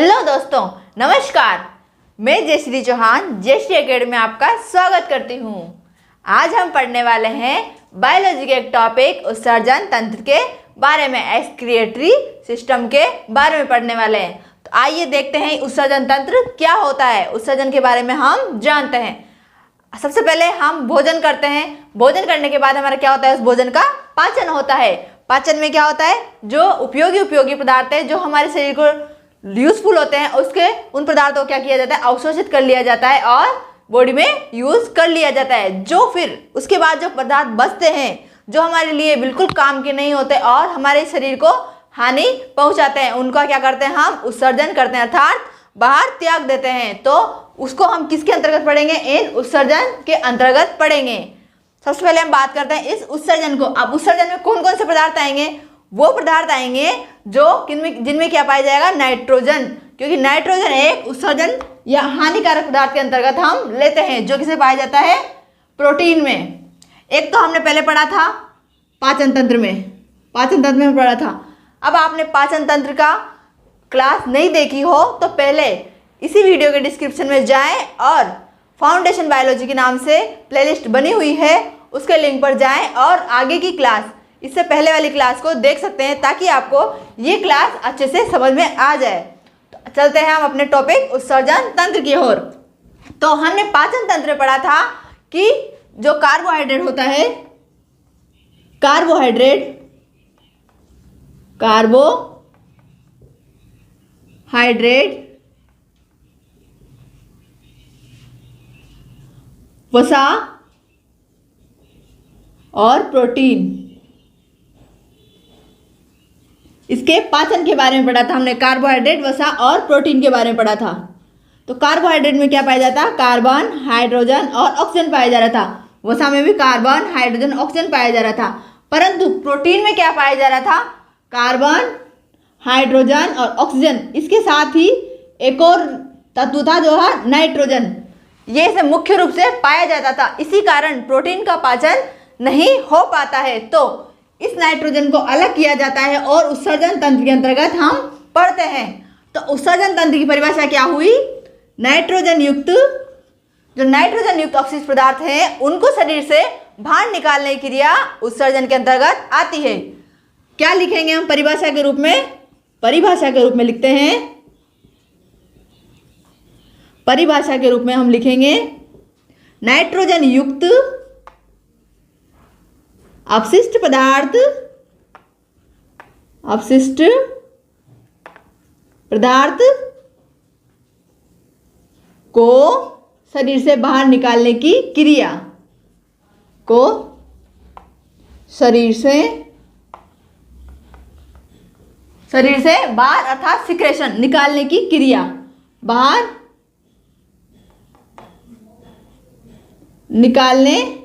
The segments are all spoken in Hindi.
हेलो दोस्तों, नमस्कार। मैं जयश्री चौहान जयश्री एकेडमी में आपका स्वागत करती हूँ। आज हम पढ़ने वाले हैं बायोलॉजी के एक टॉपिक उत्सर्जन तंत्र के बारे में, एक्सक्रिएटरी सिस्टम के बारे में पढ़ने वाले हैं। तो आइए देखते हैं उत्सर्जन तंत्र क्या होता है। उत्सर्जन के बारे में हम जानते हैं। सबसे पहले हम भोजन करते हैं। भोजन करने के बाद हमारा क्या होता है, उस भोजन का पाचन होता है। पाचन में क्या होता है, जो उपयोगी पदार्थ है जो हमारे शरीर को यूजफुल होते हैं, उसके उन पदार्थों को क्या किया जाता है, अवशोषित कर लिया जाता है और बॉडी में यूज कर लिया जाता है। जो फिर उसके बाद जो पदार्थ बचते हैं, जो हमारे लिए बिल्कुल काम के नहीं होते और हमारे शरीर को हानि पहुंचाते हैं, उनका क्या करते हैं, हम उत्सर्जन करते हैं, अर्थात बाहर त्याग देते हैं। तो उसको हम किसके अंतर्गत पढ़ेंगे, इन उत्सर्जन के अंतर्गत पढ़ेंगे। सबसे पहले हम बात करते हैं इस उत्सर्जन को। अब उत्सर्जन में कौन कौन से पदार्थ आएंगे, वो पदार्थ आएंगे जो जिनमें क्या पाया जाएगा, नाइट्रोजन। क्योंकि नाइट्रोजन एक उत्सर्जन या हानिकारक पदार्थ के अंतर्गत हम लेते हैं, जो किसे पाया जाता है, प्रोटीन में। एक तो हमने पहले पढ़ा था पाचन तंत्र में पढ़ा था। अब आपने पाचन तंत्र का क्लास नहीं देखी हो तो पहले इसी वीडियो के डिस्क्रिप्शन में जाएं और फाउंडेशन बायोलॉजी के नाम से प्लेलिस्ट बनी हुई है, उसके लिंक पर जाएं और आगे की क्लास, इससे पहले वाली क्लास को देख सकते हैं, ताकि आपको ये क्लास अच्छे से समझ में आ जाए। तो चलते हैं हम अपने टॉपिक उत्सर्जन तंत्र की ओर। तो हमने पाचन तंत्र में पढ़ा था कि जो कार्बोहाइड्रेट होता है, कार्बोहाइड्रेट वसा और प्रोटीन, इसके पाचन के बारे में पढ़ा था हमने। कार्बोहाइड्रेट, वसा और प्रोटीन के बारे में पढ़ा था। तो कार्बोहाइड्रेट में क्या पाया जाता, कार्बन, हाइड्रोजन और ऑक्सीजन पाया जा रहा था। वसा में भी कार्बन, हाइड्रोजन, ऑक्सीजन पाया जा रहा था। परंतु प्रोटीन में क्या पाया जा रहा था, कार्बन, हाइड्रोजन और ऑक्सीजन। इसके साथ ही एक और तत्व था जो है नाइट्रोजन। ये से मुख्य रूप से पाया जाता था। इसी कारण प्रोटीन का पाचन नहीं हो पाता है। तो इस नाइट्रोजन को अलग किया जाता है और उत्सर्जन तंत्र के अंतर्गत हम पढ़ते हैं। तो उत्सर्जन तंत्र की परिभाषा क्या हुई, नाइट्रोजन युक्त अवशिष्ट पदार्थ हैं, उनको शरीर से बाहर निकालने की क्रिया उत्सर्जन के अंतर्गत आती है। क्या लिखेंगे हम परिभाषा के रूप में, लिखते हैं, परिभाषा के रूप में हम लिखेंगे नाइट्रोजन युक्त अपशिष्ट पदार्थ को शरीर से बाहर निकालने की क्रिया को शरीर से बाहर अर्थात सिक्रेशन, निकालने की क्रिया, बाहर निकालने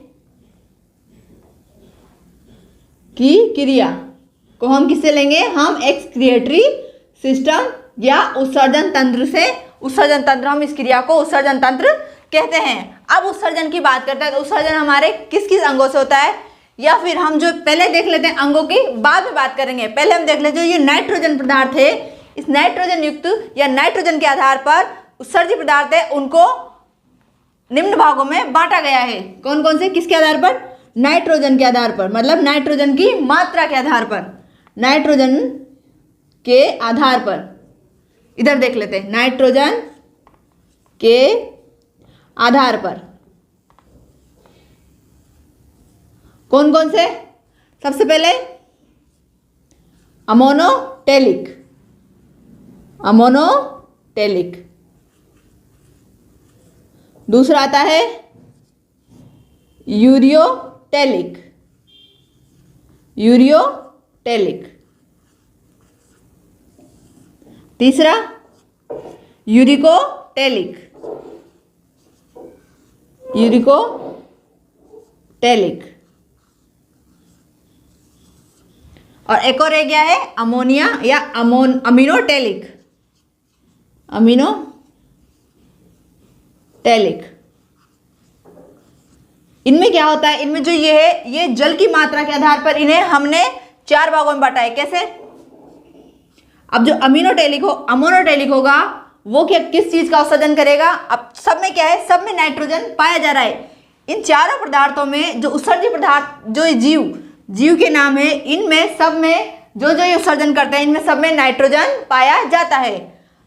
की क्रिया को हम किससे लेंगे, हम एक्सक्रिएटरी सिस्टम या उत्सर्जन तंत्र से। उत्सर्जन तंत्र, हम इस क्रिया को उत्सर्जन तंत्र कहते हैं। अब उत्सर्जन की बात करते हैं तो उत्सर्जन हमारे किस किस अंगों से होता है, या फिर हम जो पहले देख लेते हैं अंगों की, बाद में बात करेंगे। पहले हम देख लेते हैं ये नाइट्रोजन पदार्थ है। इस नाइट्रोजन युक्त या नाइट्रोजन के आधार पर उत्सर्जित पदार्थ है, उनको निम्न भागों में बांटा गया है। कौन कौन से, किसके आधार पर, नाइट्रोजन के आधार पर, मतलब नाइट्रोजन की मात्रा के आधार पर, नाइट्रोजन के आधार पर। इधर देख लेते हैं, नाइट्रोजन के आधार पर कौन कौन से, सबसे पहले अमोनोटेलिक, दूसरा आता है यूरियोटेलिक, तीसरा यूरिकोटेलिक, और एक और रह गया है अमोनिया या अमीनोटेलिक। इनमें क्या होता है, इनमें जो ये है, ये जल की मात्रा के आधार पर इन्हें हमने 4 भागों में बांटा है। कैसे, अब जो अमोनोटेलिक होगा वो क्या किस चीज का उत्सर्जन करेगा? अब सब में क्या है, सब में नाइट्रोजन पाया जा रहा है। इन चारों पदार्थों में जो उत्सर्जित पदार्थ जो जीव के नाम है, इनमें सब में जो ये उत्सर्जन करते हैं, इनमें सब में नाइट्रोजन पाया जाता है।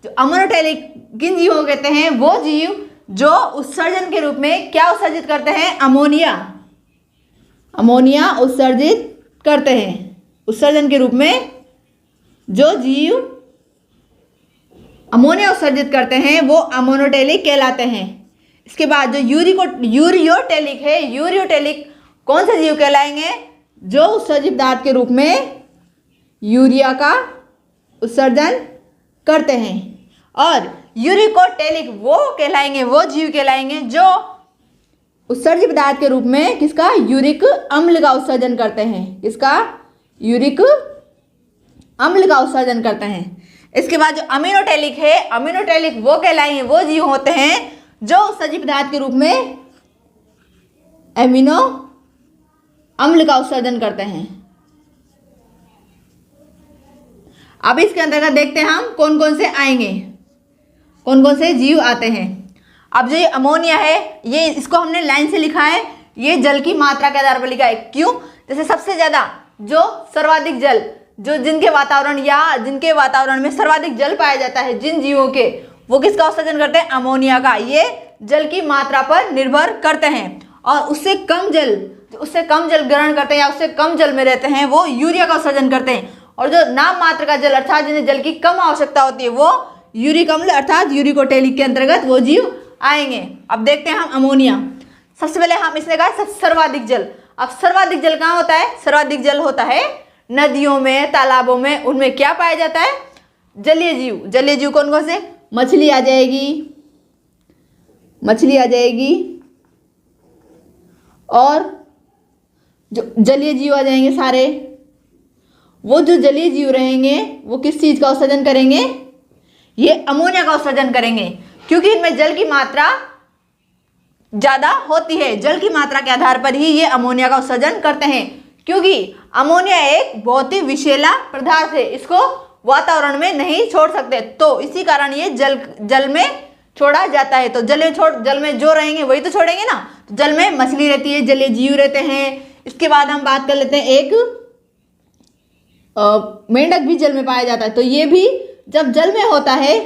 जो अमोनोटेलिक किन जीवों को कहते हैं? वो जीव जो उत्सर्जन के रूप में क्या उत्सर्जित करते हैं? अमोनिया उत्सर्जित करते हैं। उत्सर्जन के रूप में जो जीव अमोनिया उत्सर्जित करते हैं वो अमोनोटेलिक कहलाते हैं। इसके बाद जो यूरियोटेलिक है, यूरियोटेलिक कौन से जीव कहलाएंगे? जो उत्सर्जित पदार्थ के रूप में यूरिया का उत्सर्जन करते हैं। और यूरिकोटेलिक वो कहलाएंगे, वो जीव कहलाएंगे जो उत्सर्जित पदार्थ के रूप में किसका? यूरिक अम्ल का उत्सर्जन करते हैं। किसका? यूरिक अम्ल का उत्सर्जन करते हैं। इसके बाद जो अमीनोटेलिक है, अमीनोटेलिक वो कहलाएंगे, वो जीव होते हैं जो उत्सर्जित पदार्थ के रूप में एमिनो अम्ल का उत्सर्जन करते हैं। अब इसके अंतर्गत देखते हैं हम कौन कौन से आएंगे, कौन कौन से जीव आते हैं। अब जो ये अमोनिया है, ये इसको हमने लाइन से लिखा है, ये जल की मात्रा के आधार पर लिखा है। क्यों? जैसे सबसे ज्यादा जो सर्वाधिक जल जो जिनके वातावरण में सर्वाधिक जल पाया जाता है, जिन जीवों के, वो किसका उत्सर्जन करते हैं? अमोनिया का। ये जल की मात्रा पर निर्भर करते हैं। और उससे कम जल ग्रहण करते हैं या उससे कम जल में रहते हैं, वो यूरिया का उत्सर्जन करते हैं। और जो नाम मात्र का जल अर्थात जिन्हें जल की कम आवश्यकता होती है, वो यूरिक अम्ल अर्थात यूरिकोटेलिक के अंतर्गत वो जीव आएंगे। अब देखते हैं हम अमोनिया। सबसे पहले हम इसने कहा सर्वाधिक जल। अब सर्वाधिक जल कहाँ होता है? सर्वाधिक जल होता है नदियों में, तालाबों में। उनमें क्या पाया जाता है? जलीय जीव। जलीय जीव कौन कौन से? मछली आ जाएगी और जो जलीय जीव आ जाएंगे सारे। वो जो जलीय जीव रहेंगे वो किस चीज का उत्सर्जन करेंगे? ये अमोनिया का उत्सर्जन करेंगे, क्योंकि इनमें जल की मात्रा ज्यादा होती है। जल की मात्रा के आधार पर ही ये अमोनिया का उत्सर्जन करते हैं, क्योंकि अमोनिया एक बहुत ही विषैला पदार्थ है, इसको वातावरण में नहीं छोड़ सकते। तो इसी कारण ये जल में छोड़ा जाता है। तो जल में जो रहेंगे वही तो छोड़ेंगे ना। तो जल में मछली रहती है, जलीय जीव रहते हैं। इसके बाद हम बात कर लेते हैं, एक मेंढक भी जल में पाया जाता है। तो ये भी जब जल में होता है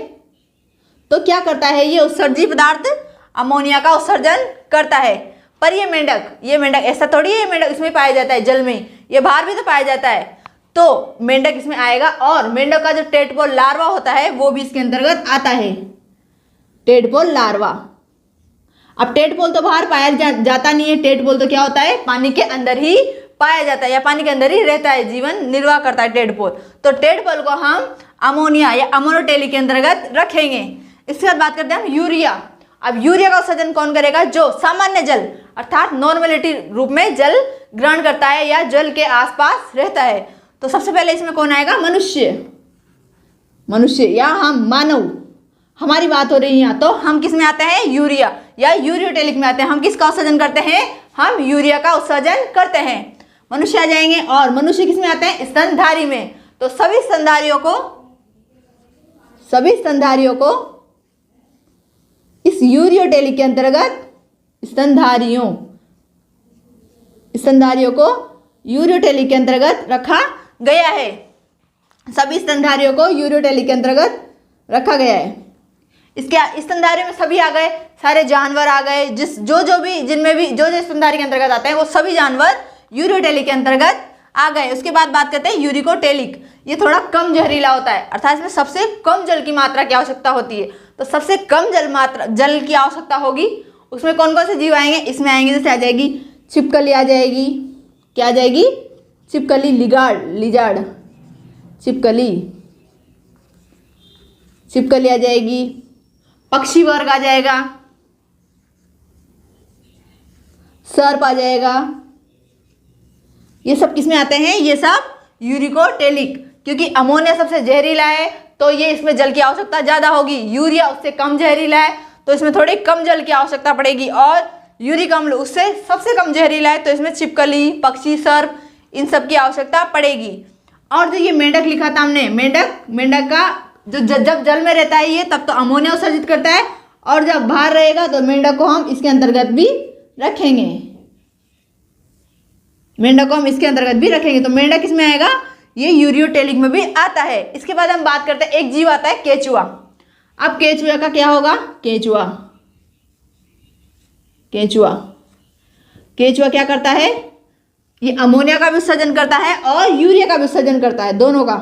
तो क्या करता है? ये उत्सर्जित पदार्थ अमोनिया का उत्सर्जन करता है। पर ये मेंढक ऐसा थोड़ी है, मेंढक इसमें पाया जाता है जल में, ये बाहर भी तो पाया जाता है। तो मेंढक इसमें आएगा। और मेंढक का जो टेडपोल लार्वा होता है वो भी इसके अंतर्गत आता है, टेडपोल लार्वा। अब टेडपोल तो बाहर पाया जाता नहीं है, टेडपोल तो क्या होता है? पानी के अंदर ही पाया जाता है या पानी के अंदर ही रहता है, जीवन निर्वाह करता है टेडपोल। तो टेडपोल को हम अमोनिया या अमोनोटेलिक के अंतर्गत रखेंगे। इसके बाद बात करते हैं हम यूरिया। अब यूरिया का उत्सर्जन कौन करेगा? जो सामान्य जल अर्थात नॉर्मलिटी रूप में जल ग्रहण करता है या जल के आसपास रहता है। तो सबसे पहले इसमें कौन आएगा? मनुष्य या हम मानव, हमारी बात हो रही है यहाँ। तो हम किस में आते हैं? यूरिया या यूरियोटेलिक में आते हैं। हम किसका उत्सर्जन करते हैं? हम यूरिया का उत्सर्जन करते हैं। मनुष्य आ जाएंगे। और मनुष्य किस में आते हैं? स्तनधारी में। तो सभी स्तनधारियों को इस यूरियोटेलिक के अंतर्गत स्तनधारियों को यूरियोटेलिक के अंतर्गत रखा गया है। सभी स्तनधारियों को यूरियोटेलिक के अंतर्गत रखा गया है। इसके स्तनधारियों में सभी आ गए, सारे जानवर आ गए, जिनमें भी जो स्तनधारी के अंतर्गत आते हैं वो सभी जानवर यूरियोटेलिक के अंतर्गत आ गए। उसके बाद बात करते हैं यूरिकोटेलिक। ये थोड़ा कम जहरीला होता है, अर्थात इसमें सबसे कम जल की मात्रा की आवश्यकता होती है। तो सबसे कम जल की आवश्यकता होगी, उसमें कौन कौन से जीव आएंगे? इसमें आएंगे, जैसे आ जाएगी छिपकली आ जाएगी। क्या आ जाएगी? छिपकली, लिजार्ड, छिपकली आ जाएगी। पक्षी वर्ग आ जाएगा, सर्प आ जाएगा। ये सब किसमें आते हैं? ये सब यूरिकोटेलिक, क्योंकि अमोनिया सबसे जहरीला है तो ये इसमें जल की आवश्यकता ज़्यादा होगी। यूरिया उससे कम जहरीला है तो इसमें थोड़ी कम जल की आवश्यकता पड़ेगी। और यूरिक अम्ल उससे सबसे कम जहरीला है तो इसमें छिपकली, पक्षी, सर्प, इन सब की आवश्यकता पड़ेगी। और जो ये मेंढक लिखा था हमने, मेंढक का जो जब जल में रहता है ये तब तो अमोनिया उत्सर्जित करता है, और जब बाहर रहेगा तो मेंढक को हम इसके अंतर्गत भी रखेंगे। मेंढक को हम इसके अंतर्गत भी रखेंगे। तो मेंढक किसमें आएगा? ये यूरियोटेलिक में भी आता है। इसके बाद हम बात करते हैं, एक जीव आता है केचुआ। अब केचुआ का क्या होगा? केचुआ क्या करता है? ये अमोनिया का भी उत्सर्जन करता है और यूरिया का भी उत्सर्जन करता है, दोनों का।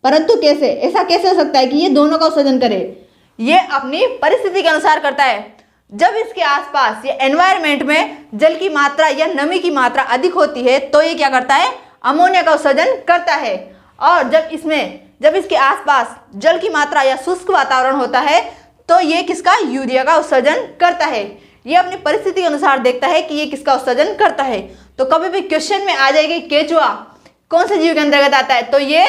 परंतु कैसे? ऐसा कैसे हो सकता है कि ये दोनों का उत्सर्जन करे? ये अपनी परिस्थिति के अनुसार करता है। जब इसके आसपास ये एनवायरनमेंट में जल की मात्रा या नमी की मात्रा अधिक होती है तो ये क्या करता है? अमोनिया का उत्सर्जन करता है। और जब इसके आसपास जल की मात्रा या शुष्क वातावरण होता है तो ये किसका? यूरिया का उत्सर्जन करता है। ये अपनी परिस्थिति के अनुसार देखता है कि ये किसका उत्सर्जन करता है। तो कभी भी क्वेश्चन में आ जाएगी केचुआ कौन से जीव के अंतर्गत आता है, तो ये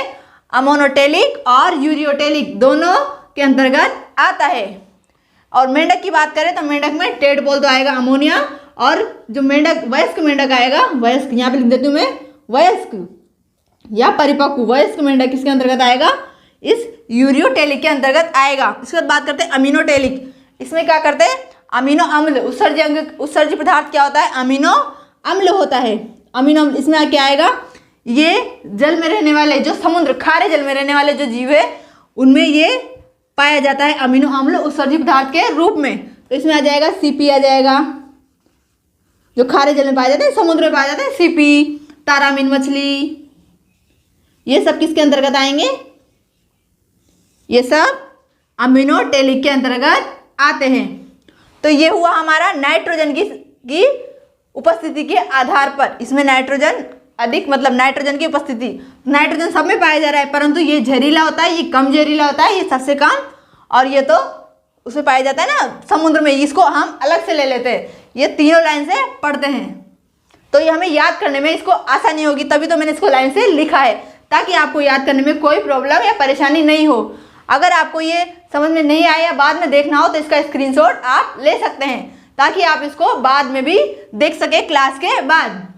अमोनोटेलिक और यूरियोटेलिक दोनों के अंतर्गत आता है। और मेंढक की बात करें तो मेंढक में टेडपोल तो आएगा अमोनिया, और जो वयस्क मेंढक आएगा, वयस्क यहाँ पे लिख देती हूँ मैं, वयस्क या परिपक्व वयस्क मेंढक किसके अंतर्गत आएगा? इस यूरियोटेलिक के अंतर्गत आएगा। इसके बाद बात करते हैं अमीनोटेलिक। इसमें क्या करते हैं? अमीनो अम्ल उत्सर्जी पदार्थ क्या होता है? अमीनो अम्ल होता है। अमीनो अम्ल इसमें क्या आएगा? ये जल में रहने वाले जो समुद्र खारे जल में रहने वाले जो जीव है उनमें ये पाया जाता है अमीनो अम्ल उत्सर्जी पदार्थ के रूप में। तो इसमें आ जाएगा सीपी आ जाएगा, जो खारे जल में पाया जाता है, समुद्र में पाया जाता है, सीपी, तारामीन मछली, ये सब किसके अंतर्गत आएंगे? ये सब अमीनोटेलिक के अंतर्गत आते हैं। तो ये हुआ हमारा नाइट्रोजन की उपस्थिति के आधार पर। इसमें नाइट्रोजन अधिक, मतलब नाइट्रोजन की उपस्थिति, नाइट्रोजन सब में पाया जा रहा है, परंतु ये जहरीला होता है, ये कम जहरीला होता है, ये सबसे कम, और ये तो उसमें पाया जाता है ना समुद्र में, इसको हम अलग से ले लेते हैं। ये तीनों लाइन से पढ़ते हैं तो ये हमें याद करने में इसको आसानी होगी, तभी तो मैंने इसको लाइन से लिखा है, ताकि आपको याद करने में कोई प्रॉब्लम या परेशानी नहीं हो। अगर आपको ये समझ में नहीं आया या बाद में देखना हो तो इसका स्क्रीनशॉट आप ले सकते हैं, ताकि आप इसको बाद में भी देख सके क्लास के बाद।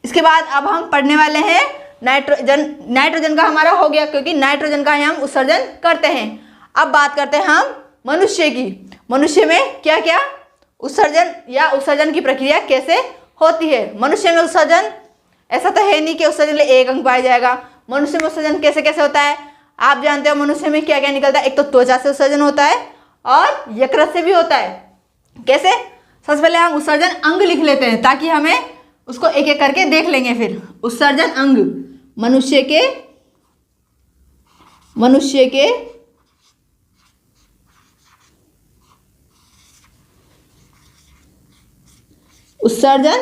इसके बाद अब हम पढ़ने वाले हैं नाइट्रोजन का हमारा हो गया, क्योंकि नाइट्रोजन का हम उत्सर्जन करते हैं। अब बात करते हैं हम मनुष्य की। मनुष्य में क्या क्या उत्सर्जन की प्रक्रिया कैसे होती है? मनुष्य में उत्सर्जन ऐसा तो है नहीं कि उत्सर्जन ले 1 अंक पाया जाएगा। मनुष्य में उत्सर्जन कैसे कैसे होता है आप जानते हो। मनुष्य में क्या क्या निकलता है? एक तो त्वचा से उत्सर्जन होता है और यकृत से भी होता है। कैसे? सबसे पहले हम उत्सर्जन अंग लिख लेते हैं ताकि हमें उसको एक एक करके देख लेंगे। फिर उत्सर्जन अंग मनुष्य के उत्सर्जन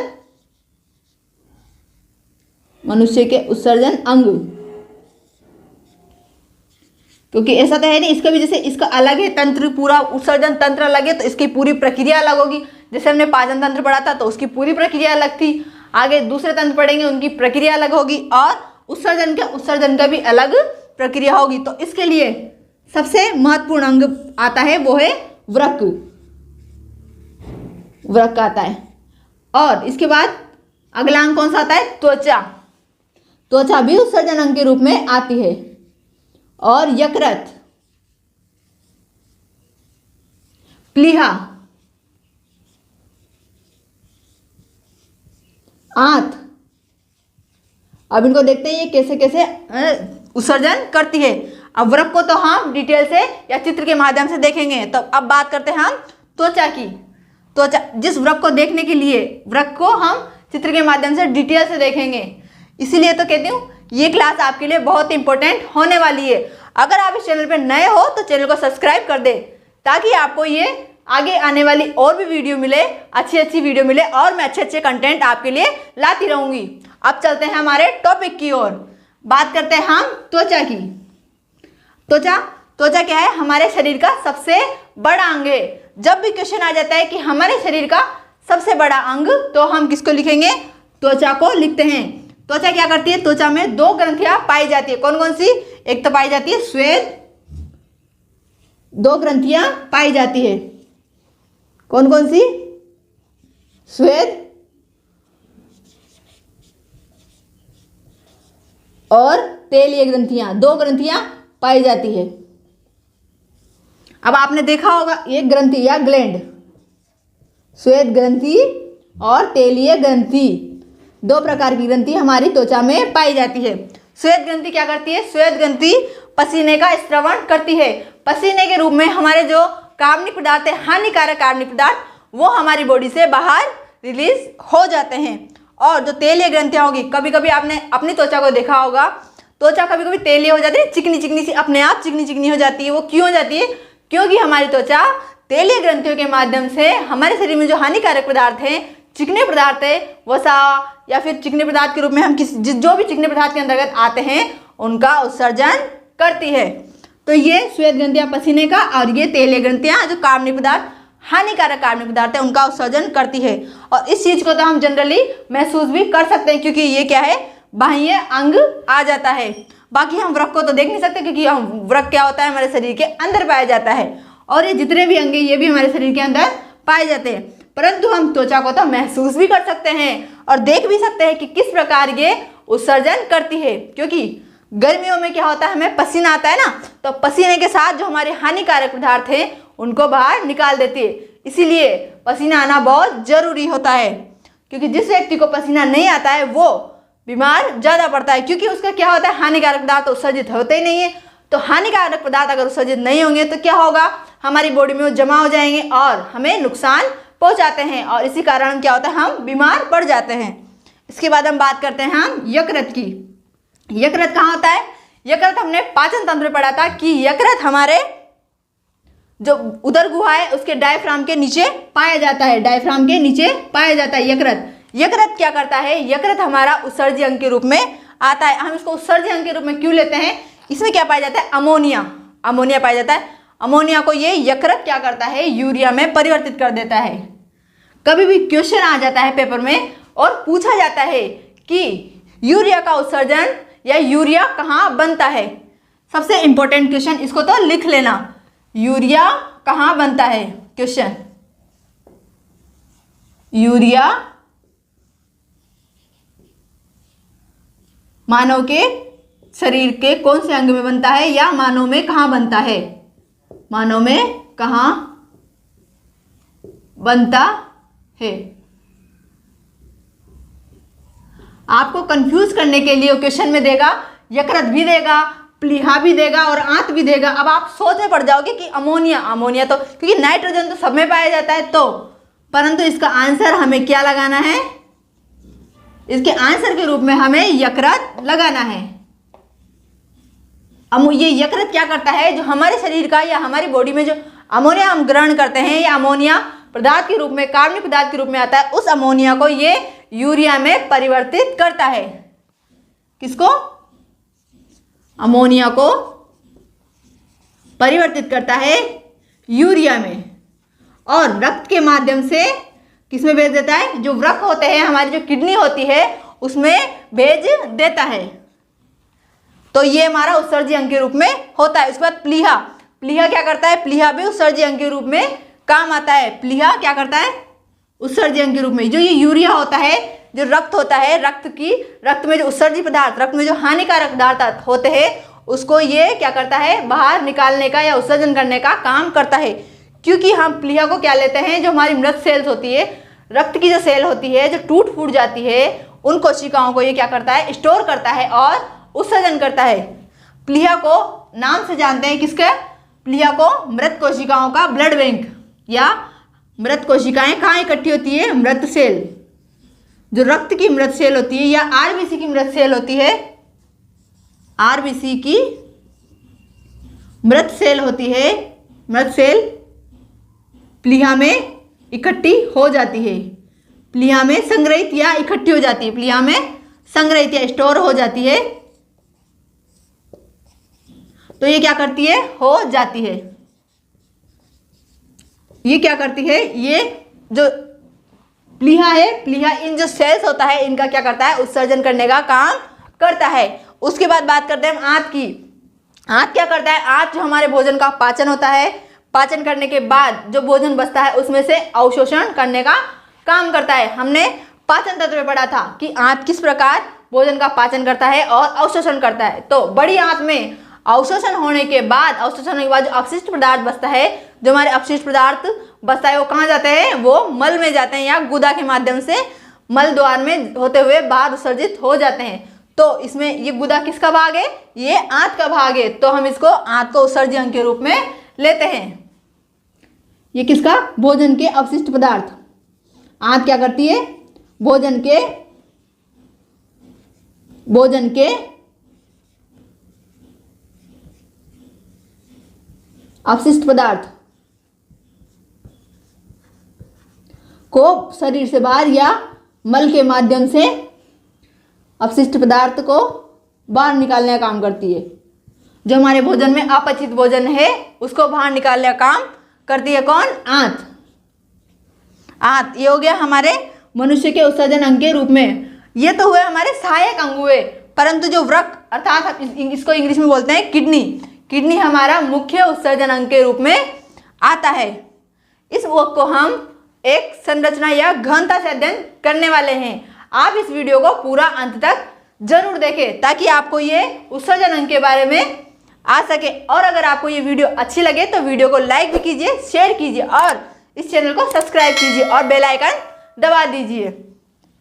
अंग, क्योंकि ऐसा तो है नहीं, इसका भी जैसे इसका अलग है तंत्र, पूरा उत्सर्जन तंत्र अलग है तो इसकी पूरी प्रक्रिया अलग होगी। जैसे हमने पाचन तंत्र पढ़ा था तो उसकी पूरी प्रक्रिया अलग थी, आगे दूसरे तंत्र पढ़ेंगे उनकी प्रक्रिया अलग होगी, और उत्सर्जन का भी अलग प्रक्रिया होगी। तो इसके लिए सबसे महत्वपूर्ण अंग आता है वो है वृक्क आता है। और इसके बाद अगला अंग कौन सा आता है? त्वचा भी उत्सर्जन अंग के रूप में आती है। और यकृत, प्लीहा, आंत। अब इनको देखते हैं ये कैसे कैसे उत्सर्जन करती है। अब वृक्क को तो हम डिटेल से या चित्र के माध्यम से देखेंगे। तो अब बात करते हैं हम त्वचा की। त्वचा, जिस वृक्क को देखने के लिए वृक्क को हम चित्र के माध्यम से डिटेल से देखेंगे, इसीलिए तो कहती हूँ ये क्लास आपके लिए बहुत इंपॉर्टेंट होने वाली है। अगर आप इस चैनल पर नए हो तो चैनल को सब्सक्राइब कर दे, ताकि आपको ये आगे आने वाली और भी वीडियो मिले, अच्छी वीडियो मिले, और मैं अच्छे कंटेंट आपके लिए लाती रहूंगी। अब चलते हैं हमारे टॉपिक की ओर। बात करते हैं हम त्वचा की। त्वचा क्या है? हमारे शरीर का सबसे बड़ा अंग है। जब भी क्वेश्चन आ जाता है कि हमारे शरीर का सबसे बड़ा अंग, तो हम किसको लिखेंगे? त्वचा को लिखते हैं। त्वचा क्या करती है? त्वचा में 2 ग्रंथियां पाई जाती है। कौन कौन सी? एक तो पाई जाती है स्वेद, 2 ग्रंथियां पाई जाती है। कौन कौन सी? स्वेद और तेलीय ग्रंथियां, 2 ग्रंथियां पाई जाती है। अब आपने देखा होगा एक ग्रंथि या ग्लैंड, श्वेत ग्रंथि और तेलीय ग्रंथि, 2 प्रकार की ग्रंथि हमारी त्वचा में पाई जाती है। श्वेत ग्रंथि क्या करती है? श्वेत ग्रंथि पसीने का स्रावन करती है। पसीने के रूप में हमारे जो कार्बनिक पदार्थ है, हानिकारक कार्बनिक पदार्थ, वो हमारी बॉडी से बाहर रिलीज हो जाते हैं। और जो तेलीय ग्रंथियां होगी, कभी कभी आपने अपनी त्वचा को देखा होगा, त्वचा कभी कभी तेलीय हो जाती है, चिकनी चिकनी सी, अपने आप चिकनी चिकनी हो जाती है। वो क्यों हो जाती है? क्योंकि हमारी त्वचा तेलीय ग्रंथियों के माध्यम से हमारे शरीर में जो हानिकारक पदार्थ हैं, चिकने पदार्थ है, वसा या फिर चिकने पदार्थ के रूप में हम जो भी चिकने पदार्थ के अंतर्गत आते हैं उनका उत्सर्जन करती है। तो ये श्वेत ग्रंथियां पसीने का, और ये तेलीय ग्रंथियां जो कार्बनिक पदार्थ, हानिकारक कार्बनिक पदार्थ है, उनका उत्सर्जन करती है। और इस चीज को तो हम जनरली महसूस भी कर सकते हैं, क्योंकि ये क्या है? बाह्य अंग आ जाता है। बाकी हम वृक्क को तो देख नहीं सकते, क्योंकि हम वृक्क क्या होता है? हमारे शरीर के अंदर पाया जाता है। और ये जितने भी अंग हैं ये भी हमारे शरीर के अंदर पाए जाते हैं। परंतु हम त्वचा को तो महसूस भी कर सकते हैं और देख भी सकते हैं कि किस प्रकार ये उत्सर्जन करती है। क्योंकि गर्मियों में क्या होता है? हमें पसीना आता है ना, तो पसीने के साथ जो हमारे हानिकारक पदार्थ हैं उनको बाहर निकाल देती है। इसीलिए पसीना आना बहुत जरूरी होता है, क्योंकि जिस व्यक्ति को पसीना नहीं आता है वो बीमार ज़्यादा पड़ता है। क्योंकि उसका क्या होता है? हानिकारक पदार्थ उत्सर्जित होते ही नहीं है। तो हानिकारक पदार्थ अगर उत्सर्जित नहीं होंगे तो क्या होगा? हमारी बॉडी में वो जमा हो जाएंगे और हमें नुकसान पहुंचाते हैं, और इसी कारण क्या होता है? हम बीमार पड़ जाते हैं। इसके बाद हम बात करते हैं हम यकृत की। यकृत कहाँ होता है? यकृत हमने पाचन तंत्र में पढ़ा था कि यकृत हमारे जो उदर गुहा है उसके डायफ्राम के नीचे पाया जाता है। डायफ्राम के नीचे पाया जाता है यकृत। यकृत क्या करता है? यकृत हमारा उत्सर्जी अंग के रूप में आता है। हम इसको उत्सर्जी अंग के रूप में क्यों लेते हैं? इसमें क्या पाया जाता है? अमोनिया। अमोनिया पाया जाता है। अमोनिया को ये यकृत क्या करता है? यूरिया में परिवर्तित कर देता है। कभी भी क्वेश्चन आ जाता है पेपर में और पूछा जाता है कि यूरिया का उत्सर्जन या यूरिया कहाँ बनता है? सबसे इंपॉर्टेंट क्वेश्चन, इसको तो लिख लेना। यूरिया कहाँ बनता है? क्वेश्चन, यूरिया मानव के शरीर के कौन से अंग में बनता है, या मानव में कहाँ बनता है? मानव में कहाँ बनता है? आपको कंफ्यूज करने के लिए क्वेश्चन में देगा, यकृत भी देगा, प्लीहा भी देगा और आंत भी देगा। अब आप सोच में पड़ जाओगे कि अमोनिया, अमोनिया तो क्योंकि नाइट्रोजन तो सब में पाया जाता है, तो परंतु इसका आंसर हमें क्या लगाना है? इसके आंसर के रूप में हमें यकृत लगाना है। अब ये यकृत क्या करता है? जो हमारे शरीर का या हमारी बॉडी में जो अमोनिया हम ग्रहण करते हैं या अमोनिया पदार्थ के रूप में, कार्बनिक पदार्थ के रूप में आता है, उस अमोनिया को ये यूरिया में परिवर्तित करता है। किसको? अमोनिया को परिवर्तित करता है यूरिया में, और रक्त के माध्यम से किसमें भेज देता है? जो वृक्क होते हैं, हमारी जो किडनी होती है, उसमें भेज देता है। तो ये हमारा उत्सर्जी अंग के रूप में होता है। उसके बाद प्लीहा। प्लीहा क्या करता है? प्लीहा भी उत्सर्जी अंग के रूप में काम आता है। प्लीहा क्या करता है? उत्सर्जी अंग के रूप में। जो ये यूरिया होता है, जो रक्त होता है, रक्त में जो उत्सर्जी पदार्थ, रक्त में जो हानिकारक पदार्थ होते हैं, उसको ये क्या करता है? बाहर निकालने का या उत्सर्जन करने का काम करता है। क्योंकि हम प्लीहा को क्या लेते हैं? जो हमारी मृत सेल्स होती है, रक्त की जो सेल होती है, जो टूट फूट जाती है, उन कोशिकाओं को ये क्या करता है? स्टोर करता है और उत्सर्जन करता है। प्लीहा को नाम से जानते हैं किसके? प्लीहा को मृत कोशिकाओं का ब्लड बैंक, या मृत कोशिकाएं कहाँ इकट्ठी होती है? मृत सेल, जो रक्त की मृत सेल होती है या आरबीसी की मृत सेल होती है, आरबीसी की मृत सेल होती है, मृत सेल प्लीहा में इकट्ठी हो जाती है। प्लीहा में संग्रहित या इकट्ठी हो जाती है, प्लीहा में संग्रहित या स्टोर हो जाती है। तो ये क्या करती है? हो जाती है। ये क्या करती है? ये जो प्लीहा है, प्लीहा इन जो सेल्स होता है, इनका क्या करता है? उत्सर्जन करने का काम करता है। उसके बाद बात करते हैं हम आंत की। आंत क्या करता है? आंत जो हमारे भोजन का पाचन होता है, पाचन करने के बाद जो भोजन बचता है उसमें से अवशोषण करने का काम करता है। हमने पाचन तंत्र में पढ़ा था कि आंत किस प्रकार भोजन का पाचन करता है और अवशोषण करता है। तो बड़ी आंत में अवशोषण होने के बाद जो अपशिष्ट पदार्थ बचता है, जो हमारे अपशिष्ट पदार्थ बचता है वो कहाँ जाते हैं, वो मल में जाते हैं या गुदा के माध्यम से मल द्वार में होते हुए बाहर विसर्जित हो जाते हैं। तो इसमें ये गुदा किसका भाग है, ये आंत का भाग है, तो हम इसको आंत को उत्सर्जी अंग के रूप में लेते हैं। ये किसका, भोजन के अपशिष्ट पदार्थ। आंत क्या करती है, भोजन के अपशिष्ट पदार्थ को शरीर से बाहर या मल के माध्यम से अपशिष्ट पदार्थ को बाहर निकालने का काम करती है। जो हमारे भोजन में अपचित भोजन है उसको बाहर निकालने का काम करती है कौन, आंत। आंत ये हो गया हमारे मनुष्य के उत्सर्जन अंग के रूप में। ये तो हुए हमारे सहायक अंग हुए, परंतु जो वृक्क अर्थात इसको इंग्लिश में बोलते हैं किडनी हमारा मुख्य उत्सर्जन अंग के रूप में आता है। इस वृक्क को हम एक संरचना या गहनता से अध्ययन करने वाले हैं। आप इस वीडियो को पूरा अंत तक जरूर देखें ताकि आपको ये उत्सर्जन अंग के बारे में आ सके। और अगर आपको ये वीडियो अच्छी लगे तो वीडियो को लाइक भी कीजिए, शेयर कीजिए और इस चैनल को सब्सक्राइब कीजिए और बेल आइकन दबा दीजिए।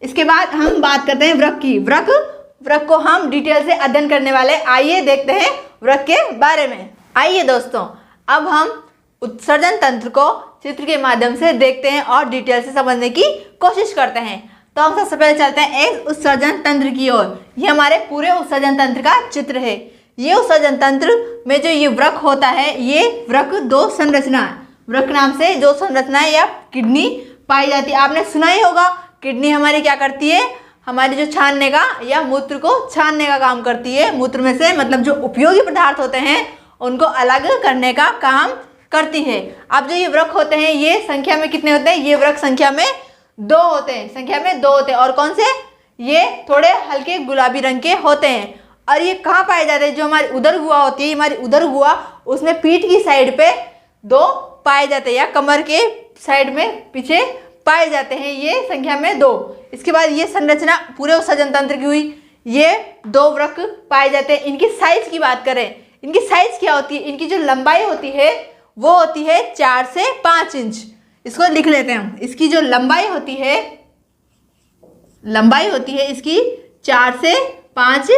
इसके बाद हम बात करते हैं वृक्क की। वृक्क को हम डिटेल से अध्ययन करने वाले। आइए देखते हैं वृक्क के बारे में। आइए दोस्तों, अब हम उत्सर्जन तंत्र को चित्र के माध्यम से देखते हैं और डिटेल से समझने की कोशिश करते हैं। तो हम सबसे पहले चलते हैं एक उत्सर्जन तंत्र की ओर। ये हमारे पूरे उत्सर्जन तंत्र का चित्र है। ये उत्सर्जन तंत्र में जो ये वृक्क होता है, ये वृक्क दो संरचना, वृक्क नाम से जो संरचना या किडनी पाई जाती है। आपने सुना ही होगा, किडनी हमारी क्या करती है, हमारी जो छानने का या मूत्र को छानने का काम करती है। मूत्र में से मतलब जो उपयोगी पदार्थ होते हैं उनको अलग करने का काम करती है। अब जो ये वृक्क होते हैं ये संख्या में कितने होते हैं, ये वृक्क संख्या में 2 होते हैं, और कौन से, ये थोड़े हल्के गुलाबी रंग के होते हैं। और ये कहाँ पाए जाते हैं, जो हमारी उदर गुहा होती है, हमारी उदर गुहा उसमें पीठ की साइड पे 2 पाए जाते हैं या कमर के साइड में पीछे पाए जाते हैं, ये संख्या में 2। इसके बाद ये संरचना पूरे उत्सर्जन तंत्र की हुई। ये 2 वृक्क पाए जाते हैं। इनकी साइज की बात करें, इनकी साइज क्या होती है, इनकी जो लंबाई होती है वो होती है 4 से 5 इंच। इसको लिख लेते हैं हम। इसकी जो लंबाई होती है इसकी 4 से 5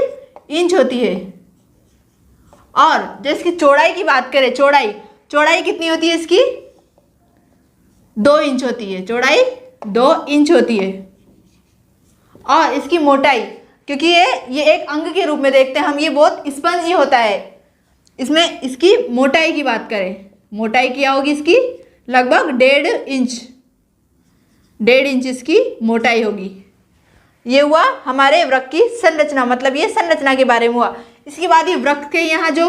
इंच होती है। और जो इसकी चौड़ाई की बात करें, चौड़ाई कितनी होती है इसकी, 2 इंच होती है। चौड़ाई 2 इंच होती है। और इसकी मोटाई, क्योंकि ये एक अंग के रूप में देखते हैं हम, ये बहुत स्पंजी होता है। इसमें इसकी मोटाई की बात करें, मोटाई क्या होगी इसकी, लगभग 1.5 इंच इसकी मोटाई होगी। ये हुआ हमारे वृक्क की संरचना, मतलब ये संरचना के बारे में हुआ। इसके बाद ये वृक्क के यहाँ जो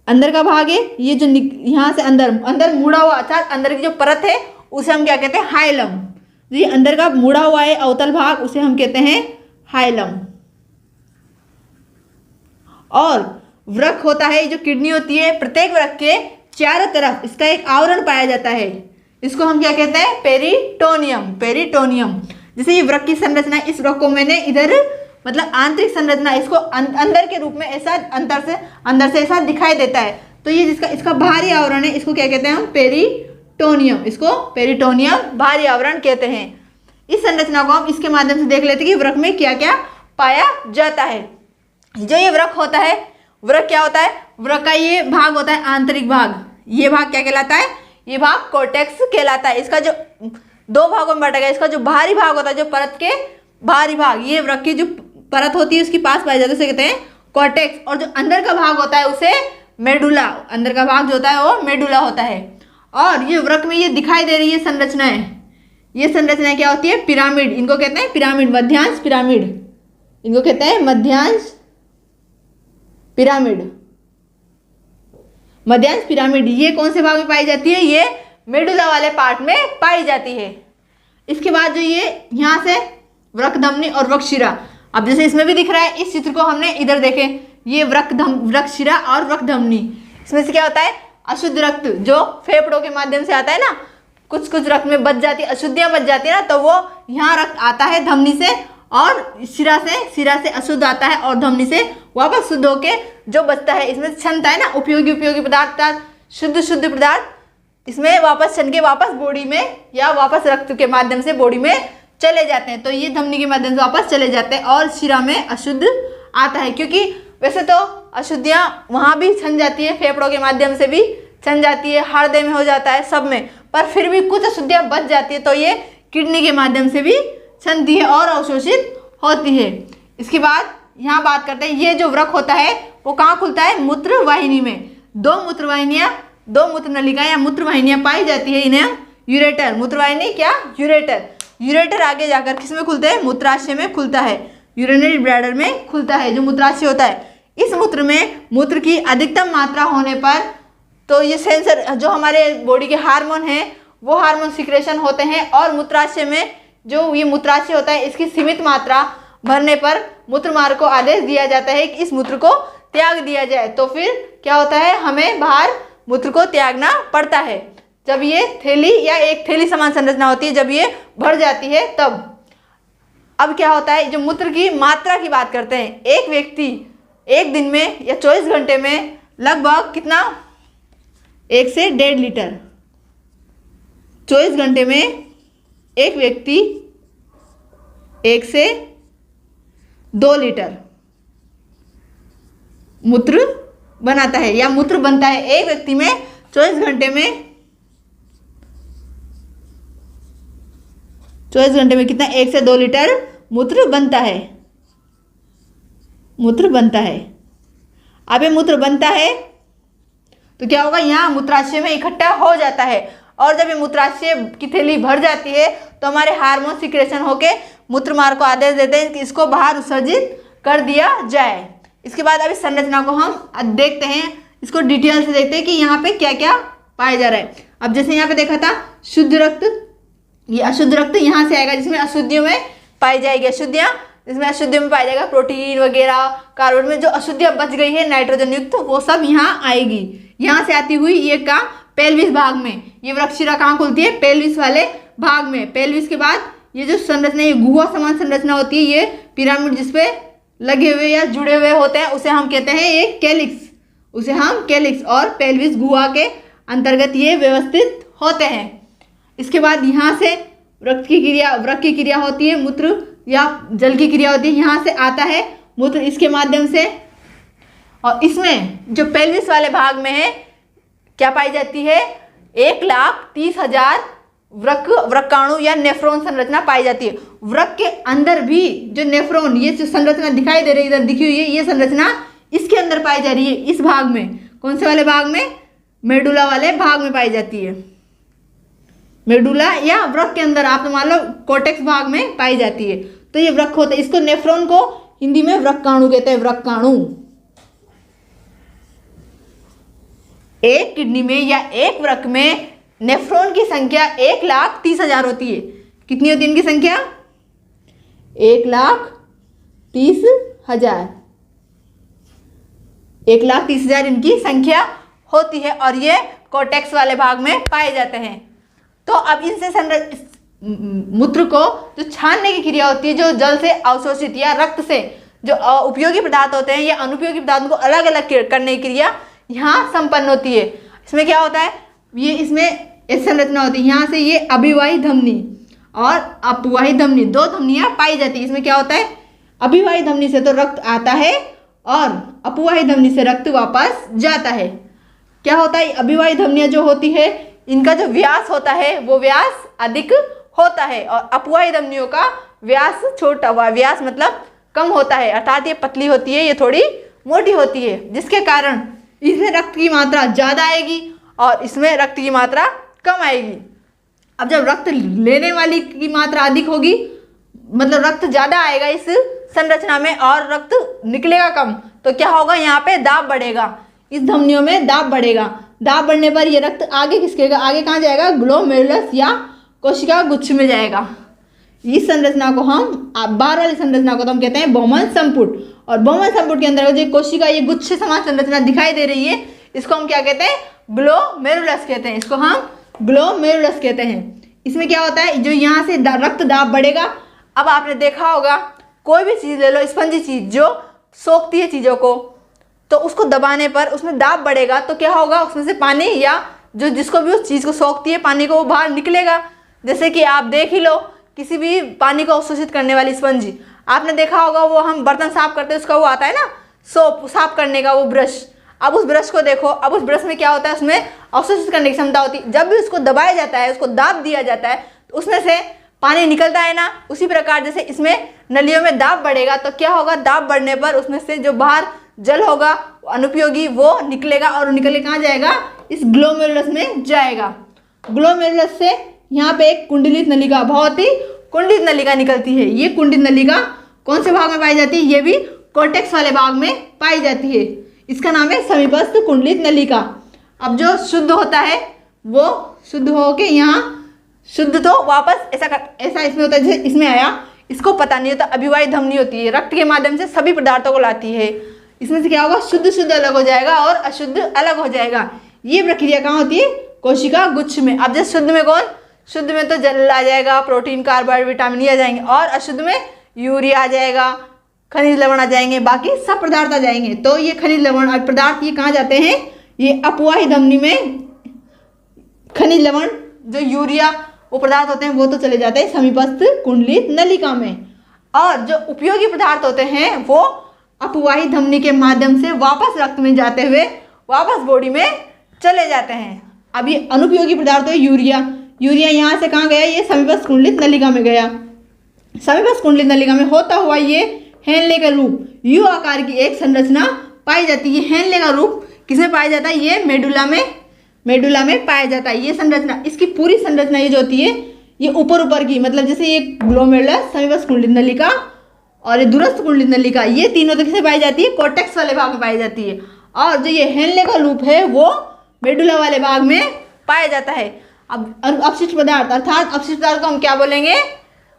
अंदर का भाग है, ये जो यहाँ से अंदर मुड़ा हुआ, अर्थात अंदर की जो परत है उसे हम क्या कहते हैं, हाइलम। ये अंदर का मुड़ा हुआ है अवतल भाग, उसे हम कहते हैं हाइलम। और वृक्क होता है, जो किडनी होती है, प्रत्येक वृक्क के चारों तरफ इसका एक आवरण पाया जाता है। इसको हम क्या कहते हैं, पेरिटोनियम। जैसे ये वृक्क की संरचना, इस वृक्क को मैंने इधर मतलब आंतरिक संरचना, इसको अंदर के रूप में ऐसा अंदर से ऐसा दिखाई देता है। तो ये इसका बाहरी आवरण है, इसको क्या कहते हैं हम, पेरिटोनियम। इसको पेरिटोनियम बाहरी आवरण कहते हैं। इस संरचना को हम इसके माध्यम से देख लेते हैं कि वृक्क में क्या क्या पाया जाता है। जो ये वृक्क होता है, वृक्क क्या होता है, वृक्क का ये भाग होता है आंतरिक भाग। ये भाग क्या कहलाता है, ये भाग कोर्टेक्स कहलाता है। इसका जो 2 भागों में बांटा गया, इसका जो बाहरी भाग होता है, जो परत के बाहरी भाग, ये वृक्क की जो परत होती है उसके पास पाया जाता है, उसे कहते हैं कोर्टेक्स। और जो अंदर का भाग होता है उसे मेडुला, अंदर का भाग जो होता है वो मेडुला होता है। और ये वृक्क में ये दिखाई दे रही है संरचनाएं, ये संरचनाएं क्या होती है, पिरामिड। इनको कहते हैं पिरामिड, मध्यांश पिरामिड। इनको कहते हैं मध्यांश पिरामिड। ये कौन से भाग में पाई जाती है, ये मेडुला वाले पार्ट में पाई जाती है। इसके बाद जो ये यहाँ से वृक्क धमनी और वृक्क शिरा, अब जैसे इसमें भी दिख रहा है, इस चित्र को हमने इधर देखें, ये वृक्क शिरा और वृक्क धमनी। इसमें से क्या होता है, अशुद्ध रक्त जो फेफड़ों के माध्यम से आता है ना, कुछ रक्त में बच जाती है, अशुद्धियाँ बच जाती है ना, तो वो यहाँ रक्त आता है धमनी से और शिरा से अशुद्ध आता है और धमनी से वापस शुद्ध होके जो बचता है, इसमें क्षमता है ना, उपयोगी पदार्थ, शुद्ध पदार्थ इसमें वापस छन के वापस बॉडी में या वापस रक्त के माध्यम से बॉडी में चले जाते हैं। तो ये धमनी के माध्यम से वापस चले जाते हैं और शिरा में अशुद्ध आता है, क्योंकि वैसे तो अशुद्धियाँ वहाँ भी छन जाती है, फेफड़ों के माध्यम से भी छन जाती है, हृदय में हो जाता है, सब में, पर फिर भी कुछ अशुद्धियाँ बच जाती है तो ये किडनी के माध्यम से भी छनती है और अवशोषित होती है। इसके बाद यहाँ बात करते हैं, ये जो वृक्क होता है वो कहाँ खुलता है? मूत्र वाहिनी में। दो मूत्र नलिका या मूत्र वाहिनियाँ पाई जाती है, इन्हें यूरेटर, मूत्रवाहिनी क्या? यूरेटर आगे जाकर किस में खुलते हैं? मूत्राशय में खुलता है, यूरिनरी ब्लैडर में खुलता है, जो मूत्राशय होता है। इस मूत्र में मूत्र की अधिकतम मात्रा होने पर तो ये सेंसर जो हमारे बॉडी के हार्मोन हैं वो हार्मोन सिक्रेशन होते हैं, और मूत्राशय में जो ये मूत्राशय होता है इसकी सीमित मात्रा भरने पर मूत्रमार्ग को आदेश दिया जाता है कि इस मूत्र को त्याग दिया जाए। तो फिर क्या होता है? हमें बाहर मूत्र को त्यागना पड़ता है। जब ये थैली या एक थैली समान संरचना होती है, जब ये भर जाती है तब। अब क्या होता है? जो मूत्र की मात्रा की बात करते हैं, एक व्यक्ति एक दिन में या 24 घंटे में लगभग कितना? 1 से 1.5 लीटर। 24 घंटे में एक व्यक्ति 1 से 2 लीटर मूत्र बनाता है या मूत्र बनता है। एक व्यक्ति में 24 घंटे में कितना? 1 से 2 लीटर मूत्र बनता है। अब ये मूत्र बनता है तो क्या होगा? यहाँ मूत्राशय में इकट्ठा हो जाता है, और जब ये मूत्राशय की थैली भर जाती है तो हमारे हार्मोन सिक्रेशन होके मूत्रमार्ग को आदेश देते हैं कि इसको बाहर उत्सर्जित कर दिया जाए। इसके बाद अभी संरचना को हम देखते हैं, इसको डिटेल से देखते हैं कि यहाँ पे क्या क्या पाया जा रहा है। अब जैसे यहाँ पे देखा था शुद्ध रक्त, ये अशुद्ध रक्त यहाँ से आएगा जिसमें अशुद्धियों में पाई जाएगी अशुद्धियाँ, जिसमें अशुद्धियों में पाया जाएगा प्रोटीन वगैरह, कार्बन में जो अशुद्धियाँ बच गई है नाइट्रोजन युक्त, वो सब यहाँ आएगी। यहाँ से आती हुई ये का पेल्विस भाग में, ये वृक्षशिरा कहाँ खुलती है? पेल्विस वाले भाग में। पेल्विस के बाद ये जो संरचना, ये गुहा समान संरचना होती है, ये पिरामिड जिसपे लगे हुए या जुड़े हुए होते हैं उसे हम कहते हैं ये कैलिक्स, और पेल्विस गुहा के अंतर्गत ये व्यवस्थित होते हैं। इसके बाद यहाँ से वृक्क की क्रिया होती है, मूत्र या जल की क्रिया होती है, यहाँ से आता है मूत्र इसके माध्यम से, और इसमें जो पेल्विस वाले भाग में है क्या पाई जाती है? 1,30,000 वृक्काणु या नेफ्रॉन संरचना पाई जाती है। वृक्क के अंदर भी जो नेफ्रॉन, ये जो संरचना दिखाई दे रही है, इधर दिखी हुई है, ये संरचना इसके अंदर पाई जा रही है, इस भाग में। कौन से वाले भाग में? मेडुला वाले भाग में पाई जाती है। मेडुला या वृक्क के अंदर, आप तो मान लो कोर्टेक्स भाग में पाई जाती है। तो ये वृक्क होता है, इसको नेफ्रॉन को हिंदी में वृक्काणु कहते हैं, वृक्काणु। एक किडनी में या एक वृक्क में नेफ्रॉन की संख्या 1,30,000 होती है। कितनी होती है इनकी संख्या? 1,30,000। 1,30,000 इनकी संख्या होती है, और ये कोर्टेक्स वाले भाग में पाए जाते हैं। तो अब इनसे मूत्र को जो छानने की क्रिया होती है, जो जल से अवशोषित या रक्त से जो उपयोगी पदार्थ होते हैं या अनुपयोगी पदार्थों को अलग अलग करने की क्रिया यहाँ संपन्न होती है। इसमें क्या होता है? ये इसमें ऐसी संरचना होती है, यहाँ से ये अभिवाही धमनी और अपवाही धमनी, 2 धमनियाँ पाई जाती है। इसमें क्या होता है? अभिवाही धमनी से तो रक्त आता है और अपवाही धमनी से रक्त वापस जाता है। क्या होता है? अभिवाही धमनियाँ जो होती है इनका जो व्यास होता है वो व्यास अधिक होता है, और अपवाही धमनियों का व्यास छोटा हुआ, व्यास मतलब कम होता है, अर्थात ये पतली होती है, ये थोड़ी मोटी होती है, जिसके कारण इसमें रक्त की मात्रा ज़्यादा आएगी और इसमें रक्त की मात्रा कम आएगी। अब जब रक्त लेने वाली की मात्रा अधिक होगी, मतलब रक्त ज़्यादा आएगा इस संरचना में और रक्त निकलेगा कम, तो क्या होगा? यहाँ पे दाब बढ़ेगा, इस धमनियों में दाब बढ़ेगा। दाब बढ़ने पर ये रक्त आगे खिसकेगा, आगे कहाँ जाएगा? ग्लोमेरुलस या कोशिका गुच्छ में जाएगा। इस संरचना को हम, बाहर वाली संरचना को तो हम कहते हैं बोमन संपुट, और बोमन संपुट के अंदर जो कोशिका ये गुच्छ समान संरचना दिखाई दे रही है, इसको हम क्या कहते हैं? ग्लोमेरुलस कहते हैं, इसको हम ग्लोमेरुलस कहते हैं। इसमें क्या होता है? जो यहाँ से रक्त दाब बढ़ेगा। अब आपने देखा होगा कोई भी चीज़ ले लो, स्पंजी चीज़ जो सोखती है चीज़ों को, तो उसको दबाने पर उसमें दाब बढ़ेगा तो क्या होगा, उसमें से पानी या जो जिसको भी उस चीज़ को सोखती है पानी को वो बाहर निकलेगा। जैसे कि आप देख ही लो किसी भी पानी को अवशोषित करने वाली स्पंजी, आपने देखा होगा वो हम बर्तन साफ करते हैं उसका वो आता है ना सोप साफ करने का वो ब्रश। अब उस ब्रश को देखो, अब उस ब्रश में क्या होता है, उसमें अवशोषित करने की क्षमता होती है। जब भी उसको दबाया जाता है, उसको दाब दिया जाता है तो उसमें से पानी निकलता है ना। उसी प्रकार जैसे इसमें नलियों में दाब बढ़ेगा तो क्या होगा, दाब बढ़ने पर उसमें से जो बाहर जल होगा अनुपयोगी वो निकलेगा और निकल के कहाँ जाएगा, इस ग्लोमेरुलस में जाएगा। ग्लोमेरुलस से यहाँ पे एक कुंडलित नलिका, बहुत ही कुंडलित नलिका निकलती है। ये कुंडलित नलिका कौन से भाग में पाई जाती है, ये भी कोर्टेक्स वाले भाग में पाई जाती है। इसका नाम है समीपस्थ कुंडलित नलिका। अब जो शुद्ध होता है वो शुद्ध होके यहाँ शुद्ध तो वापस ऐसा इसमें होता है जैसे इसमें आया, इसको पता नहीं होता, अभिवाही धमनी होती है, रक्त के माध्यम से सभी पदार्थों को लाती है। इसमें से क्या होगा, शुद्ध शुद्ध अलग हो जाएगा और अशुद्ध अलग हो जाएगा। ये प्रक्रिया कहाँ होती है, कोशिका गुच्छ में। अब जैसे शुद्ध में कौन, शुद्ध में तो जल आ जाएगा, प्रोटीन कार्बोहाइड्रेट विटामिन आ जाएंगे, और अशुद्ध में यूरिया आ जाएगा, खनिज लवण आ जाएंगे, बाकी सब पदार्थ आ जाएंगे। तो ये खनिज लवण और पदार्थ ये कहाँ जाते हैं, ये अपवाही धमनी में। खनिज लवण जो यूरिया वो पदार्थ होते हैं वो तो चले जाते हैं समीपस्थ कुंडलित नलिका में, और जो उपयोगी पदार्थ होते हैं वो अपवाही धमनी के माध्यम से वापस रक्त में जाते हुए वापस बॉडी में चले जाते हैं। अब ये अनुपयोगी पदार्थ है यूरिया, यूरिया यहाँ से कहाँ गया, ये समीपस्थ कुंडलित नलिका में गया। समीपस्थ कुंडलित नलिका में होता हुआ ये हेनले का रूप, यू आकार की एक संरचना पाई जाती है। हेनले का रूप किसमें पाया जाता है, ये मेडुला में पाया जाता है। ये संरचना, इसकी पूरी संरचना ये जो होती है ये ऊपर की, मतलब जैसे ये ग्लोमेरुलस, समीपस्थ कुंडलित नलिका और ये दूरस्थ कुंडलित नलिका, ये तीनों तो किसे पाई जाती है, कोर्टेक्स वाले भाग में पाई जाती है। और जो ये हेनले का रूप है वो मेडुला वाले भाग में पाया जाता है। अब अपशिष्ट पदार्थ, अर्थात अपशिष्ट पदार्थ को हम क्या बोलेंगे,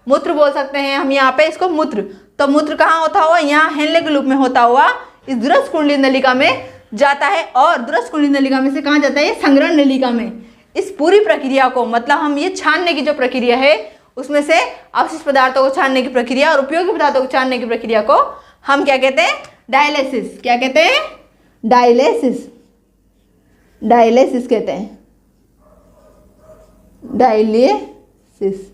मूत्र बोल सकते हैं हम यहाँ पे इसको मूत्र। तो मूत्र कहाँ होता हुआ, यहाँ हेनले के रूप में होता हुआ इस दूरस्थ कुंडलित नलिका में जाता है, और दूरस्थ कुंडलित नलिका में से कहाँ जाता है, ये संग्रहण नलिका में। इस पूरी प्रक्रिया को, मतलब हम ये छानने की जो प्रक्रिया है उसमें से अपशिष्ट पदार्थों को छानने की प्रक्रिया और उपयोगी पदार्थों को छानने की प्रक्रिया को हम क्या कहते हैं, डायलिसिस। क्या कहते हैं, डायलिसिस कहते हैं, डायलिसिस।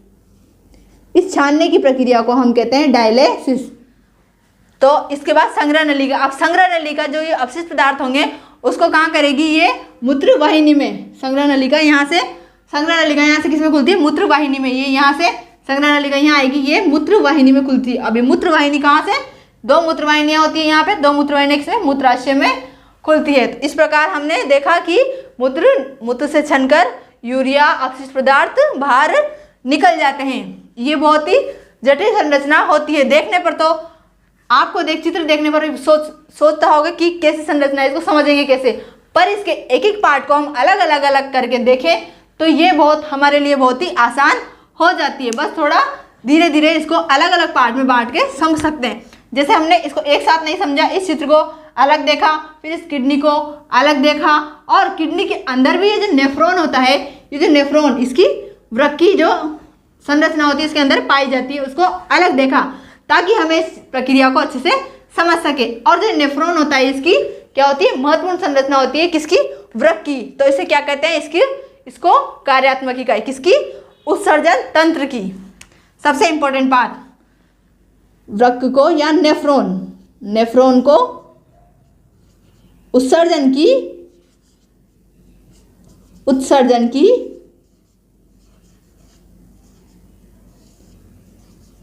इस छानने की प्रक्रिया को हम कहते हैं डायलिसिस। तो इसके बाद संग्रह नलिका। अब संग्रह नलिका जो ये अपशिष्ट पदार्थ होंगे उसको कहाँ करेगी, ये मूत्र वाहिनी में। संग्रह नलिका यहाँ से किसमें खुलती है, मूत्र वाहिनी में। ये यहाँ से संग्रह नलिका यहाँ आएगी, ये मूत्र वाहिनी में खुलती है। अब ये मूत्र वाहिनी कहाँ से, दो मूत्र वाहिनियाँ होती है यहाँ पे, दो मूत्र वाहिनी किसमें, मूत्राशय में खुलती है। तो इस प्रकार हमने देखा कि मूत्र से छनकर यूरिया अपशिष्ट पदार्थ बाहर निकल जाते हैं। ये बहुत ही जटिल संरचना होती है। देखने पर तो आपको चित्र देखने पर सोचता होगा कि कैसी संरचना है, इसको समझेंगे कैसे, पर इसके एक एक पार्ट को हम अलग करके देखें तो ये हमारे लिए बहुत ही आसान हो जाती है। बस थोड़ा धीरे धीरे इसको अलग अलग पार्ट में बांट के समझ सकते हैं। जैसे हमने इसको एक साथ नहीं समझा, इस चित्र को अलग देखा, फिर इस किडनी को अलग देखा, और किडनी के अंदर भी ये जो नेफ्रॉन होता है, ये जो नेफ्रॉन इसकी वृक्क की जो संरचना होती है इसके अंदर पाई जाती है, उसको अलग देखा ताकि हमें इस प्रक्रिया को अच्छे से समझ सके। और जो नेफ्रॉन होता है इसकी क्या होती है, महत्वपूर्ण संरचना होती है किसकी, वृक्क की। तो इसे क्या कहते हैं, इसको कार्यात्मक इकाई, किसकी, उत्सर्जन तंत्र की। सबसे इंपॉर्टेंट पार्ट, वृक्क को या नेफ्रॉन को उत्सर्जन की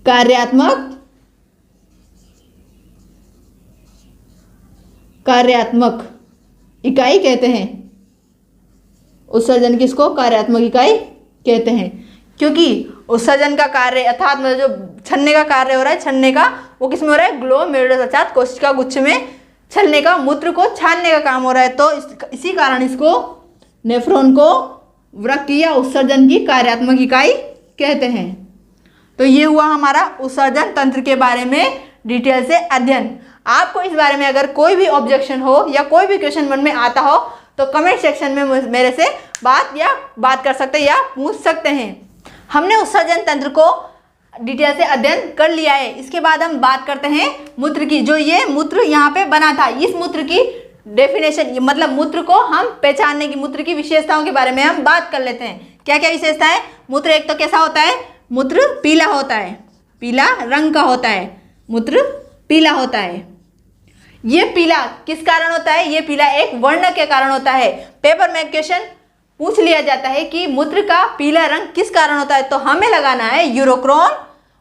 कार्यात्मक इकाई कहते हैं। उत्सर्जन किसको, कार्यात्मक इकाई कहते हैं, क्योंकि उत्सर्जन का कार्य अर्थात मतलब जो छलने का कार्य हो रहा है, छलने का वो किसमें हो रहा है, ग्लोमेरुलस अर्थात कोशिका गुच्छ में छलने का, मूत्र को छानने का काम हो रहा है। तो इसी कारण इसको नेफ्रॉन को वृक्क या उत्सर्जन की कार्यात्मक इकाई कहते हैं। तो ये हुआ हमारा उत्सर्जन तंत्र के बारे में डिटेल से अध्ययन। आपको इस बारे में अगर कोई भी ऑब्जेक्शन हो या कोई भी क्वेश्चन मन में आता हो तो कमेंट सेक्शन में मेरे से बात कर सकते हैं या पूछ सकते हैं। हमने उत्सर्जन तंत्र को डिटेल से अध्ययन कर लिया है। इसके बाद हम बात करते हैं मूत्र की। जो ये मूत्र यहाँ पे बना था, इस मूत्र की डेफिनेशन, मतलब मूत्र को हम पहचानने की, मूत्र की विशेषताओं के बारे में हम बात कर लेते हैं। क्या क्या विशेषता है? मूत्र एक तो कैसा होता है? मूत्र पीला होता है, पीला रंग का होता है, मूत्र पीला होता है। ये पीला किस कारण होता है? ये पीला एक वर्ण के कारण होता है। पेपर में क्वेश्चन पूछ लिया जाता है कि मूत्र का पीला रंग किस कारण होता है, तो हमें लगाना है यूरोक्रोम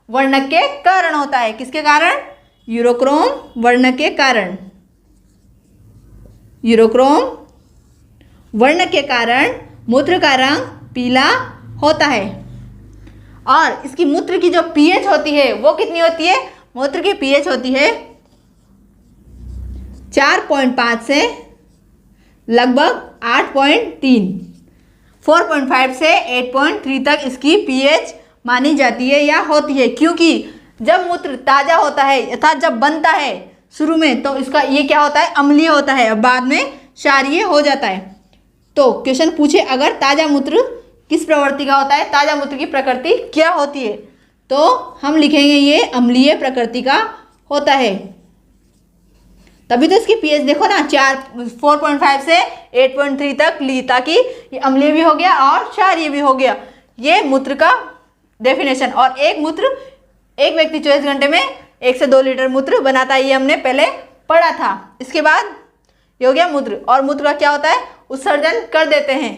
वर्ण के कारण होता है। किसके कारण? यूरोक्रोम वर्ण के कारण। यूरोक्रोम वर्ण के कारण मूत्र का रंग पीला होता है। और इसकी मूत्र की जो पीएच होती है वो कितनी होती है? मूत्र की पीएच होती है 4.5 से लगभग 8.3, 4.5 से 8.3 तक इसकी पीएच मानी जाती है या होती है। क्योंकि जब मूत्र ताज़ा होता है अर्थात जब बनता है शुरू में, तो इसका ये क्या होता है? अम्लीय होता है, और बाद में क्षारीय हो जाता है। तो क्वेश्चन पूछे अगर ताज़ा मूत्र किस प्रवृत्ति का होता है, ताज़ा मूत्र की प्रकृति क्या होती है, तो हम लिखेंगे ये अम्लीय प्रकृति का होता है। तभी तो इसकी पीएच देखो ना, 4.5 से 8.3 तक ली, ताकि ये अम्लीय भी हो गया और क्षारीय भी हो गया। ये मूत्र का डेफिनेशन। और एक व्यक्ति 24 घंटे में 1 से 2 लीटर मूत्र बनाता है, ये हमने पहले पढ़ा था। इसके बाद ये हो गया मूत्र। और मूत्र का क्या होता है? उत्सर्जन कर देते हैं।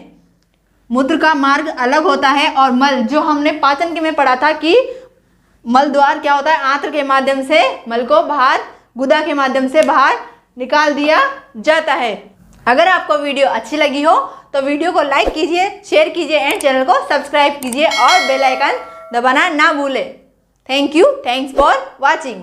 मूत्र का मार्ग अलग होता है, और मल जो हमने पाचन के में पढ़ा था कि मल द्वार क्या होता है? आंत्र के माध्यम से मल को बाहर, गुदा के माध्यम से बाहर निकाल दिया जाता है। अगर आपको वीडियो अच्छी लगी हो तो वीडियो को लाइक कीजिए, शेयर कीजिए एंड चैनल को सब्सक्राइब कीजिए और बेल आइकन दबाना ना भूलें। Thank you, thanks for watching.